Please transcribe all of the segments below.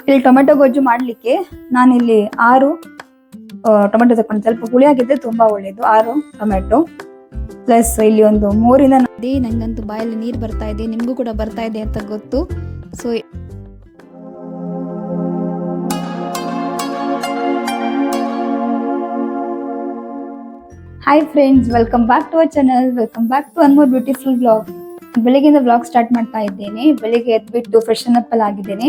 ಇಲ್ಲಿ ಟೊಮೆಟೊ ಗೊಜ್ಜು ಮಾಡಲಿಕ್ಕೆ ನಾನಿಲ್ಲಿ 6 ಟೊಮೆಟೊ ತಗೊಂಡು, ಸ್ವಲ್ಪ ಹುಳಿ ಆಗಿದ್ರೆ ತುಂಬಾ ಒಳ್ಳೇದು. 6 ಟೊಮೆಟೊ ಪ್ಲಸ್ ಇಲ್ಲಿ ಒಂದು 3 ನಂಗಂತೂ ಬಾಯಲ್ಲಿ ನೀರು ಬರ್ತಾ ಇದೆ, ನಿಮಗೂ ಕೂಡ ಬರ್ತಾ ಇದೆ ಅಂತ ಗೊತ್ತು. So hi friends, welcome back to our channel. Welcome back to one more beautiful vlog. ಬೆಳಿಗ್ಗೆಯಿಂದ ವ್ಲಾಗ್ ಸ್ಟಾರ್ಟ್ ಮಾಡ್ತಾ ಇದ್ದೇನೆ. ಬೆಳಿಗ್ಗೆ ಎದ್ಬಿಟ್ಟು ಫ್ರೆಶನ್ ಅಪ್ ಅಲ್ಲಿ ಆಗಿದ್ದೇನೆ.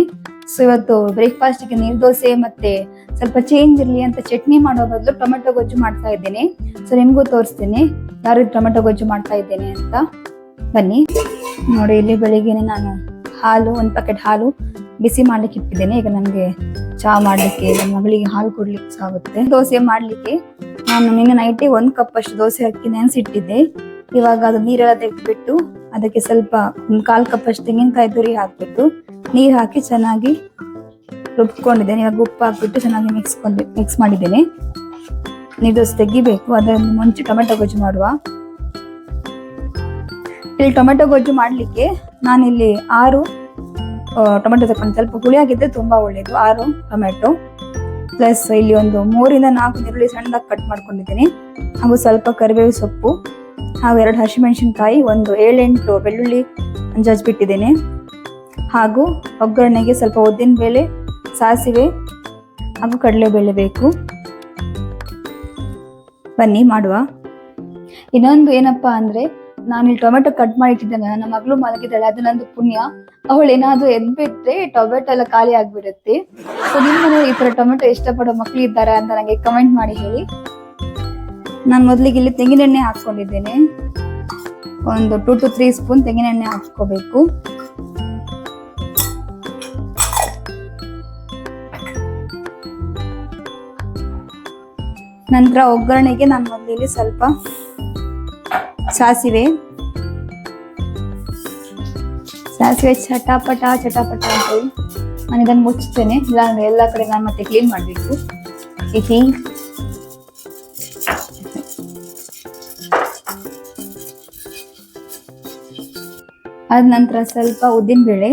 ಸೊ ಇವತ್ತು ಬ್ರೇಕ್ಫಾಸ್ಟ್ಗೆ ನೀರು ದೋಸೆ ಮತ್ತೆ ಸ್ವಲ್ಪ ಚೇಂಜ್ ಇರಲಿ ಅಂತ ಚಟ್ನಿ ಮಾಡೋ ಬದಲು ಟೊಮೆಟೊ ಗೊಜ್ಜು ಮಾಡ್ತಾ ಇದ್ದೇನೆ. ಸೊ ನಿಮಗೂ ತೋರಿಸ್ತೇನೆ ಯಾರು ಟೊಮೆಟೊ ಗೊಜ್ಜು ಮಾಡ್ತಾ ಇದ್ದೇನೆ ಅಂತ. ಬನ್ನಿ ನೋಡಿ. ಇಲ್ಲಿ ಬೆಳಿಗ್ಗೆನೆ ನಾನು ಒಂದು ಪ್ಯಾಕೆಟ್ ಹಾಲು ಬಿಸಿ ಮಾಡ್ಲಿಕ್ಕೆ ಇಟ್ಟಿದ್ದೇನೆ. ಈಗ ನನಗೆ ಚಹಾ ಮಾಡ್ಲಿಕ್ಕೆ, ನನ್ನ ಮಗಳಿಗೆ ಹಾಲು ಕೊಡ್ಲಿಕ್ಕೆ ಆಗುತ್ತೆ. ದೋಸೆ ಮಾಡ್ಲಿಕ್ಕೆ ನಾನು ನಿನ್ನೆ ನೈಟೇ 1 ಕಪ್ ಅಷ್ಟು ದೋಸೆ ಅಕ್ಕಿ ನೆನೆಸಿಟ್ಟಿದ್ದೆ. ಇವಾಗ ಅದು ನೀರೆಲ್ಲ ತೆಗೆದ್ಬಿಟ್ಟು ಅದಕ್ಕೆ ಸ್ವಲ್ಪ 1/4 ಕಪ್ ಅಷ್ಟು ತೆಂಗಿನಕಾಯಿ ತುರಿ ಹಾಕ್ಬಿಟ್ಟು ನೀರು ಹಾಕಿ ಚೆನ್ನಾಗಿ ರುಬ್ಕೊಂಡಿದ್ದೇನೆ. ಇವಾಗ ಉಪ್ಪು ಹಾಕ್ಬಿಟ್ಟು ಚೆನ್ನಾಗಿ ಮಿಕ್ಸ್ ಮಾಡಿದ್ದೇನೆ. ನೀರು ದೋಸೆ ತೆಗಿಬೇಕು. ಅದರ ಮುಂಚೆ ಟೊಮೆಟೊ ಗೊಜ್ಜು ಮಾಡುವ. ಇಲ್ಲಿ ಟೊಮೆಟೊ ಗೊಜ್ಜು ಮಾಡ್ಲಿಕ್ಕೆ ನಾನಿಲ್ಲಿ 6 ಟೊಮೆಟೊ ತಗೊಂಡು, ಸ್ವಲ್ಪ ಹುಳಿ ಆಗಿದ್ರೆ ತುಂಬಾ ಒಳ್ಳೇದು. 6 ಟೊಮೆಟೊ ಪ್ಲಸ್ ಇಲ್ಲಿ ಒಂದು 3 ಇಂದ 4 ಈರುಳ್ಳಿ ಸಣ್ಣದಾಗಿ ಕಟ್ ಮಾಡ್ಕೊಂಡಿದ್ದೀನಿ. ಹಾಗೂ ಸ್ವಲ್ಪ ಕರಿಬೇವು ಸೊಪ್ಪು, ಹಾಗೂ 2 ಹಸಿಮೆಣಸಿನಕಾಯಿ, ಒಂದು 7-8 ಬೆಳ್ಳುಳ್ಳಿ ಜಜ್ಜಿಬಿಟ್ಟಿದ್ದೇನೆ. ಹಾಗೂ ಒಗ್ಗರಣೆಗೆ ಸ್ವಲ್ಪ ಉದ್ದಿನಬೇಳೆ, ಸಾಸಿವೆ ಹಾಗೂ ಕಡಲೆಬೇಳೆ ಬೇಕು. ಬನ್ನಿ ಮಾಡುವ. ಇನ್ನೊಂದು ಏನಪ್ಪಾ ಅಂದ್ರೆ, ನಾನಿಲ್ಲಿ ಟೊಮೆಟೊ ಕಟ್ ಮಾಡಿ ಇಟ್ಟಿದ್ದೇನೆ. ನನ್ನ ಮಗಳು ಮಲಗಿದ್ದಾಳೆ, ಅದು ನಂದು ಪುಣ್ಯ. ಅವಳು ಏನಾದ್ರು ಎದ್ಬಿಟ್ರೆ ಟೊಮೆಟೊ ಎಲ್ಲ ಖಾಲಿ ಆಗ್ಬಿಡುತ್ತೆ. ಸೊ ನಿಮ್ಮ ಮನೆಯಲ್ಲಿ ಈ ತರ ಟೊಮೆಟೊ ಇಷ್ಟಪಡೋ ಮಕ್ಳು ಇದ್ದಾರಾ ಅಂತ ನನಗೆ ಕಮೆಂಟ್ ಮಾಡಿ ಹೇಳಿ. ನಾನು ಮೊದಲಿಗೆ ಇಲ್ಲಿ ತೆಂಗಿನ ಎಣ್ಣೆ ಹಾಕ್ಕೊಂಡಿದ್ದೇನೆ. ಒಂದು 2 to 3 ಸ್ಪೂನ್ ತೆಂಗಿನ ಎಣ್ಣೆ ಹಾಕ್ಕೋಬೇಕು. ನಂತರ ಒಗ್ಗರಣೆಗೆ ನಾನು ಮೊದಲಿಗೆ ಸ್ವಲ್ಪ ಸಾಸಿವೆ ಚಟಾಪಟ ಅಂತ ಹೇಳಿ ನಾನು ಇದನ್ನು ಮುಚ್ಚುತ್ತೇನೆ. ಇಲ್ಲಾಂದ್ರೆ ಎಲ್ಲ ಕಡೆ ನಾನು ಮತ್ತೆ ಕ್ಲೀನ್ ಮಾಡಬೇಕು. ಅದ ನಂತರ ಸ್ವಲ್ಪ ಉದ್ದಿನಬೇಳೆ,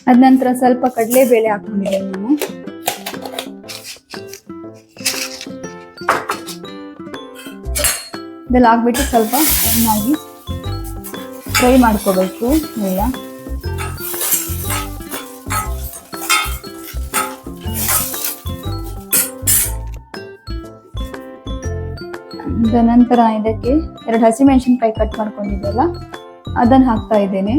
ಅದ ನಂತರ ಸ್ವಲ್ಪ ಕಡಲೆಬೇಳೆ ಹಾಕೊಂಡಿದ್ದೇನೆ ನಾನು. ಇದೆಲ್ಲ ಹಾಕ್ಬಿಟ್ಟು ಸ್ವಲ್ಪ ಚೆನ್ನಾಗಿ ಫ್ರೈ ಮಾಡ್ಕೋಬೇಕು ಎಲ್ಲ. ಅದ ನಂತರ ಇದಕ್ಕೆ 2 ಹಸಿಮೆಣಸಿನಕಾಯಿ ಕಟ್ ಮಾಡ್ಕೊಂಡಿದ್ದೆಲ್ಲ ಅದನ್ನು ಹಾಕ್ತಾ ಇದ್ದೇನೆ.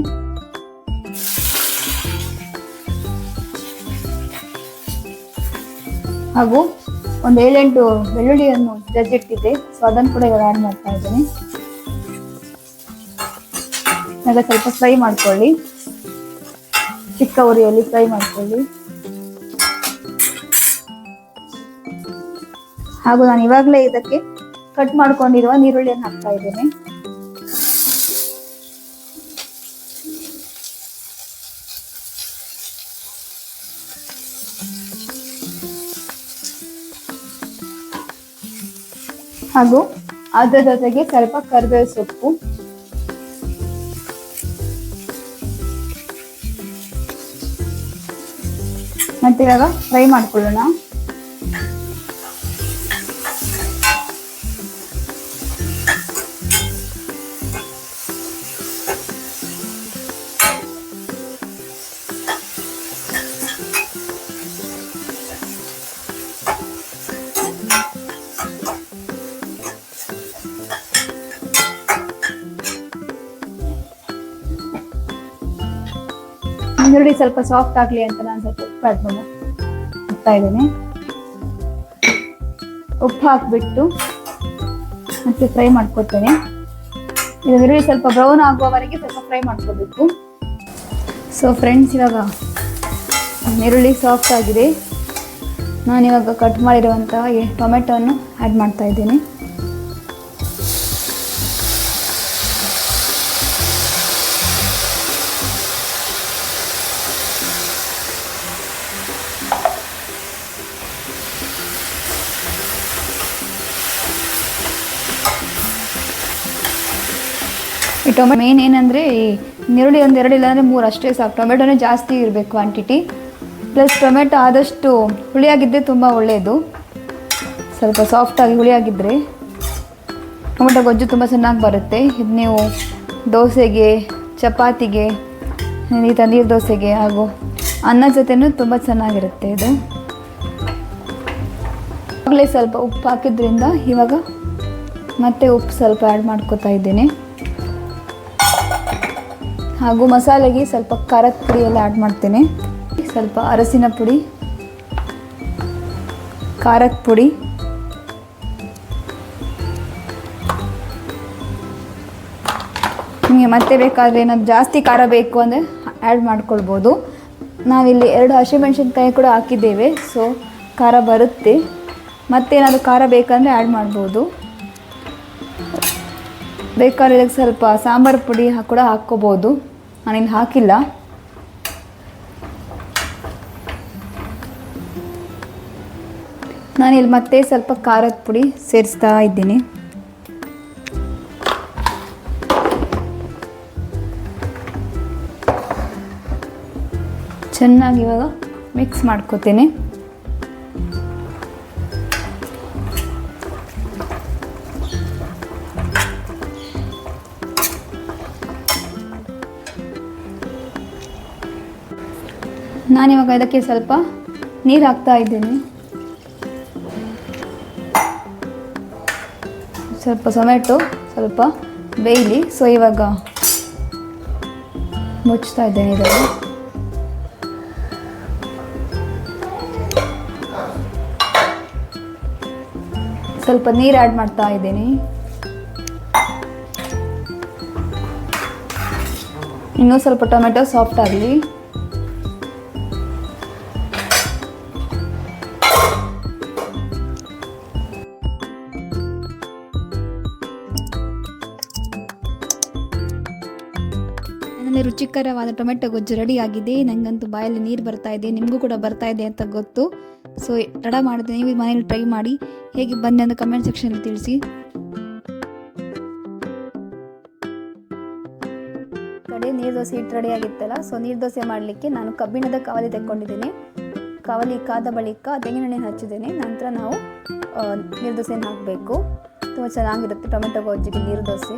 ಹಾಗೂ ಒಂದು 7-8 ಬೆಳ್ಳುಳ್ಳಿಯನ್ನು ಜಜ್ಜಿಟ್ಟಿದ್ದೆ. ಸೊ ಅದನ್ನು ಕೂಡ ಇವಾಗ ಆಡ್ ಮಾಡ್ತಾ ಇದ್ದೇನೆ. ಈಗ ಸ್ವಲ್ಪ ಫ್ರೈ ಮಾಡ್ಕೊಳ್ಳಿ, ಚಿಕ್ಕ ಉರಿಯಲ್ಲಿ ಫ್ರೈ ಮಾಡ್ಕೊಳ್ಳಿ. ಹಾಗೂ ನಾನು ಇವಾಗಲೇ ಇದಕ್ಕೆ ಕಟ್ ಮಾಡ್ಕೊಂಡಿರುವ ನೀರುಳ್ಳಿಯನ್ನು ಹಾಕ್ತಾ ಇದ್ದೇನೆ. ಹಾಗೂ ಅದರ ಜೊತೆಗೆ ಸ್ವಲ್ಪ ಕರಿಬೇವು ಸೊಪ್ಪು, ಮತ್ತೆ ಇವಾಗ ಫ್ರೈ ಮಾಡ್ಕೊಳ್ಳೋಣ. ಈರುಳ್ಳಿ ಸ್ವಲ್ಪ ಸಾಫ್ಟ್ ಆಗ್ಲಿ ಅಂತ ನಾನು ಸ್ವಲ್ಪ ಉಪ್ಪು ಹಾಕ್ತಾ ಇದ್ದೇನೆ. ಉಪ್ಪು ಹಾಕ್ಬಿಟ್ಟು ಮತ್ತೆ ಫ್ರೈ ಮಾಡ್ಕೊತೇನೆ. ಇದು ಈರುಳ್ಳಿ ಸ್ವಲ್ಪ ಬ್ರೌನ್ ಆಗುವವರೆಗೆ ಸ್ವಲ್ಪ ಫ್ರೈ ಮಾಡ್ಕೋಬೇಕು. ಸೊ ಫ್ರೆಂಡ್ಸ್, ಇವಾಗ ಈರುಳ್ಳಿ ಸಾಫ್ಟ್ ಆಗಿದೆ. ನಾನಿವಾಗ ಕಟ್ ಮಾಡಿರುವಂತಹ ಟೊಮೆಟೊವನ್ನು ಆ್ಯಡ್ ಮಾಡ್ತಾ ಇದ್ದೇನೆ. ಈ ಟೊಮೆಟೊ ಮೇನ್ ಏನಂದರೆ ಈ ನೀರುಳ್ಳಿ ಒಂದು 2 ಇಲ್ಲಾಂದರೆ 3 ಅಷ್ಟೇ ಸಾಕು. ಟೊಮೆಟೊನೇ ಜಾಸ್ತಿ ಇರಬೇಕು ಕ್ವಾಂಟಿಟಿ. ಪ್ಲಸ್ ಟೊಮೆಟೊ ಆದಷ್ಟು ಹುಳಿಯಾಗಿದ್ದರೆ ತುಂಬ ಒಳ್ಳೆಯದು. ಸ್ವಲ್ಪ ಸಾಫ್ಟಾಗಿ ಹುಳಿಯಾಗಿದ್ದರೆ ಟೊಮೆಟೊ ಗೊಜ್ಜು ತುಂಬ ಚೆನ್ನಾಗಿ ಬರುತ್ತೆ. ಇದು ನೀವು ದೋಸೆಗೆ, ಚಪಾತಿಗೆ, ಈ ಥರ ನೀರು ದೋಸೆಗೆ ಹಾಗೂ ಅನ್ನ ಜೊತೆನೂ ತುಂಬ ಚೆನ್ನಾಗಿರುತ್ತೆ ಇದು. ಆಗಲೇ ಸ್ವಲ್ಪ ಉಪ್ಪು ಹಾಕಿದ್ರಿಂದ ಇವಾಗ ಮತ್ತೆ ಉಪ್ಪು ಸ್ವಲ್ಪ ಆ್ಯಡ್ ಮಾಡ್ಕೋತಾ ಇದ್ದೀನಿ. ಹಾಗೂ ಮಸಾಲೆಗೆ ಸ್ವಲ್ಪ ಖಾರದ ಪುಡಿ ಎಲ್ಲ ಆ್ಯಡ್ ಮಾಡ್ತೇನೆ. ಸ್ವಲ್ಪ ಅರಸಿನ ಪುಡಿ, ಖಾರದ ಪುಡಿ, ನಿಮಗೆ ಮತ್ತೆ ಬೇಕಾದರೆ ಏನಾದ್ರು ಜಾಸ್ತಿ ಖಾರ ಬೇಕು ಅಂದರೆ ಆ್ಯಡ್ ಮಾಡ್ಕೊಳ್ಬೋದು. ನಾವಿಲ್ಲಿ 2 ಹಸಿಮೆಣಸಿನ್ಕಾಯಿ ಕೂಡ ಹಾಕಿದ್ದೇವೆ, ಸೊ ಖಾರ ಬರುತ್ತೆ. ಮತ್ತೇನಾದರೂ ಖಾರ ಬೇಕಂದರೆ ಆ್ಯಡ್ ಮಾಡ್ಬೋದು. ಬೇಕಾದ್ರೆ ಇದಕ್ಕೆ ಸ್ವಲ್ಪ ಸಾಂಬಾರು ಪುಡಿ ಕೂಡ ಹಾಕ್ಕೋಬೋದು. ನಾನಿಲ್ಲಿ ಹಾಕಿಲ್ಲ. ನಾನಿಲ್ಲಿ ಮತ್ತೆ ಸ್ವಲ್ಪ ಖಾರದ ಪುಡಿ ಸೇರಿಸ್ತಾ ಇದ್ದೀನಿ. ಚೆನ್ನಾಗಿ ಇವಾಗ ಮಿಕ್ಸ್ ಮಾಡ್ಕೋತೀನಿ. ನಾನಿವಾಗ ಇದಕ್ಕೆ ಸ್ವಲ್ಪ ನೀರು ಹಾಕ್ತಾ ಇದ್ದೀನಿ. ಸ್ವಲ್ಪ ಟೊಮೆಟೊ ಸ್ವಲ್ಪ ಬೇಯಲಿ. ಸೊ ಇವಾಗ ಮುಚ್ತಾ ಇದ್ದೇನೆ. ಇದರಲ್ಲಿ ಸ್ವಲ್ಪ ನೀರು ಆ್ಯಡ್ ಮಾಡ್ತಾ ಇದ್ದೀನಿ. ಇನ್ನೂ ಸ್ವಲ್ಪ ಟೊಮೆಟೊ ಸಾಫ್ಟ್ ಆಗಲಿ. ನನ್ನ ರುಚಿಕರವಾದ ಟೊಮೆಟೊ ಗೊಜ್ಜು ರೆಡಿ ಆಗಿದೆ. ನನಗಂತೂ ಬಾಯಲ್ಲಿ ನೀರು ಬರ್ತಾ ಇದೆ, ನಿಮಗೂ ಕೂಡ ಬರ್ತಾ ಇದೆ ಅಂತ ಗೊತ್ತು. ಸೊ ತಡ ಮಾಡಿದೆ, ನೀವು ಮನೇಲಿ ಟ್ರೈ ಮಾಡಿ. ಹೇಗೆ ಬಂದೆ ಅಂತ ಕಮೆಂಟ್ ಸೆಕ್ಷನಲ್ಲಿ ತಿಳಿಸಿ. ಕಡೆ ನೀರು ದೋಸೆ ಹಿಟ್ಟು ರೆಡಿ ಆಗಿತ್ತಲ್ಲ, ಸೊ ನೀರು ದೋಸೆ ಮಾಡಲಿಕ್ಕೆ ನಾನು ಕಬ್ಬಿಣದ ಕಾವಲಿ ತೆಕ್ಕೊಂಡಿದ್ದೀನಿ. ಕಾವಲಿ ಕಾದ ಬಳಿಕ ತೆಂಗಿನೆಣ್ಣೆ ಹಚ್ಚಿದ್ದೇನೆ. ನಂತರ ನಾವು ನೀರು ದೋಸೆನ ಹಾಕಬೇಕು. ತುಂಬ ಚೆನ್ನಾಗಿರುತ್ತೆ ಟೊಮೆಟೊ ಗೊಜ್ಜಿಗೆ ನೀರು ದೋಸೆ.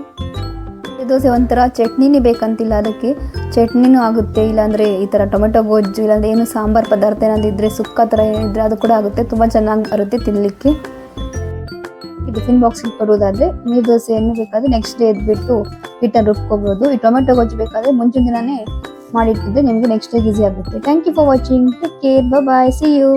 ದೋಸೆ ಒಂಥರ ಚಟ್ನಿನೇ ಬೇಕಂತಿಲ್ಲ, ಅದಕ್ಕೆ ಚಟ್ನಿನೂ ಆಗುತ್ತೆ. ಇಲ್ಲಾಂದರೆ ಈ ಥರ ಟೊಮೆಟೊ ಗೊಜ್ಜು, ಇಲ್ಲಾಂದರೆ ಏನು ಸಾಂಬಾರು ಪದಾರ್ಥ ಏನಾದರೂ ಇದ್ದರೆ, ಸುಕ್ಕ ಥರ ಇದ್ದರೆ ಅದು ಕೂಡ ಆಗುತ್ತೆ. ತುಂಬ ಚೆನ್ನಾಗಿ ಬರುತ್ತೆ ತಿನ್ನಲಿಕ್ಕೆ. ಟಿಫಿನ್ ಬಾಕ್ಸಿಗೆ ಕೊಡೋದಾದರೆ ನೀರು ದೋಸೆಯನ್ನು ಬೇಕಾದರೆ ನೆಕ್ಸ್ಟ್ ಡೇ ಎದ್ಬಿಟ್ಟು ಹಿಟ್ಟನ್ನು ರುಬ್ಕೋಬೋದು. ಈ ಟೊಮೆಟೊ ಗೊಜ್ಜು ಬೇಕಾದರೆ ಮುಂಚಿನ ದಿನವೇ ಮಾಡಿಟ್ಟಿದ್ದರೆ ನಿಮಗೆ ನೆಕ್ಸ್ಟ್ ಡೇಗೆ ಈಸಿ ಆಗುತ್ತೆ. Thank you for watching. Take care. Bye. See you.